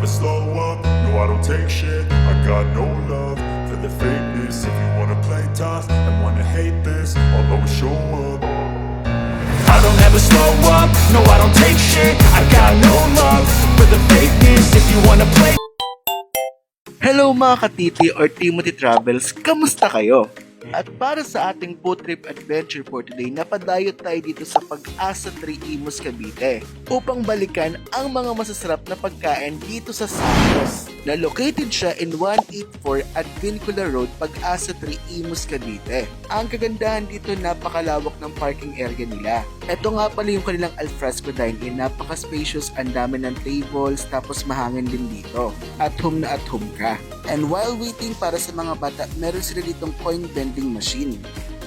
slow up, no I don't take shit. I got no love for the fakeness. If you wanna play tough and wanna hate this, I'll always show up. I don't ever slow up, no I don't take shit. I got no love for the fakeness. If you wanna play. Hello mga ka-TT or Timothy Travels, kamusta kayo? At para sa ating boat trip adventure for today, napadayo tayo dito sa Pag-asa 3 Imus, Cavite upang balikan ang mga masasarap na pagkain dito sa Santos na located siya in 184 at Vincula Road, Pag-asa 3 Imus, Cavite. Ang kagandahan dito, napakalawak ng parking area nila. Ito nga pala yung kanilang alfresco dine-in, napaka-spacious, ang dami ng tables, tapos mahangin din dito. At home na at home ka. And while waiting para sa mga bata, meron sila ditong coin vending machine.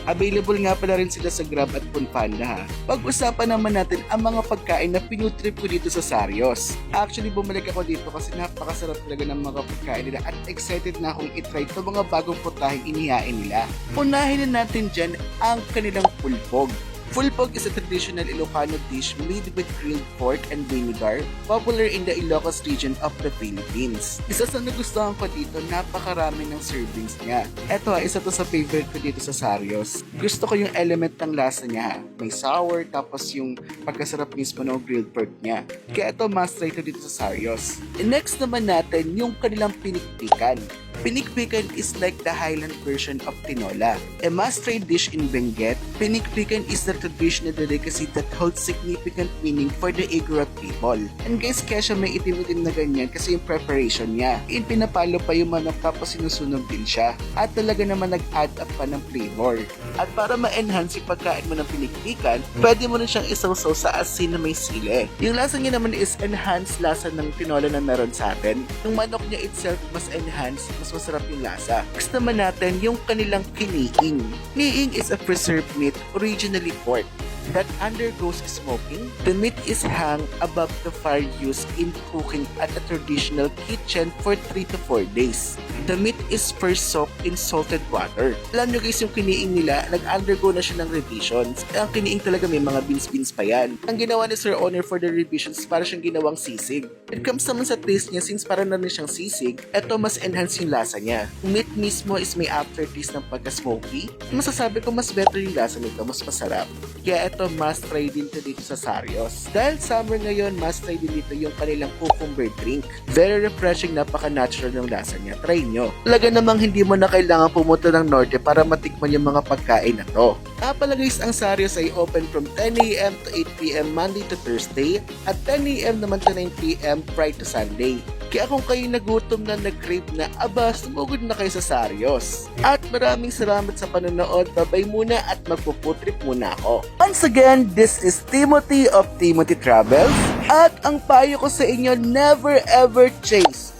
Available nga pala rin sila sa Grab at Foodpanda ha. Pag-usapan naman natin ang mga pagkain na pinutrip ko dito sa Sarios. Actually, bumalik ako dito kasi napakasarap talaga ng mga pagkain nila at excited na akong itry ito mga bagong putahing inihain nila. Unahin na natin dyan ang kanilang pulpog. Pulpog is a traditional Ilocano dish made with grilled pork and vinegar, popular in the Ilocos region of the Philippines. Isa sa nagustuhan ko dito, napakarami ng servings niya. Eto isa to sa favorite ko dito sa Sarios. Gusto ko yung element ng lasa niya. May sour, tapos yung pagkasarap mismo ng grilled pork niya. Kaya ito must try to dito sa Sarios. And next naman natin yung kanilang pinikpikan. Pinikpikan is like the Highland version of tinola. A must-try dish in Benguet, pinikpikan is the traditional delicacy that holds significant meaning for the Igorot people. And guys, kaya siya may itim-itim na ganyan kasi yung preparation niya. Pinapalo pa yung manok tapos sinusunog din siya. At talaga naman nag-add up pa ng flavor. At para ma-enhance yung pagkain mo ng pinikpikan, pwede mo na siyang isawsaw sa asin na may sili. Yung lasa niya naman is enhanced lasa ng tinola na meron sa atin. Yung manok niya itself mas enhanced, mas masarap yung lasa. Next naman natin yung kanilang kiniing. Kiniing is a preserved meat, originally pork, that undergoes smoking. The meat is hung above the fire used in cooking at a traditional kitchen for 3 to 4 days. The meat is first soaked in salted water. Alam nyo guys, yung kiniing nila, nag-undergo na siya ng revisions. Ang kiniing talaga may mga beans-beans pa yan. Ang ginawa ni Sir Owner for the revisions, para siyang ginawang sisig. It comes naman sa taste niya, since para na rin siyang sisig, eto mas enhance yung lasa niya. Yung meat mismo is may aftertaste ng pagka-smoky. Masasabi ko mas better yung lasa nito, mas masarap. Kaya ito must try din to dito sa Sarios. Dahil summer ngayon, must try din dito yung kanilang cucumber drink. Very refreshing, napaka-natural ng lasa niya. Try nyo. Talaga namang hindi mo na kailangan pumunta ng norte para matikman yung mga pagkain na to. Pala guys, ang Sarios ay open from 10 AM to 8 PM Monday to Thursday at 10 AM naman to 9 PM Friday to Sunday. Kaya kung kayo nagutom na nag-crave na, aba, sumugod na kayo sa Sarios. At maraming salamat sa panonood. Babay muna at magpuputrip muna ako. Once again, this is Timothy of Timothy Travels. At ang payo ko sa inyo, never ever chase.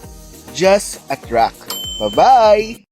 Just attract. Bye-bye!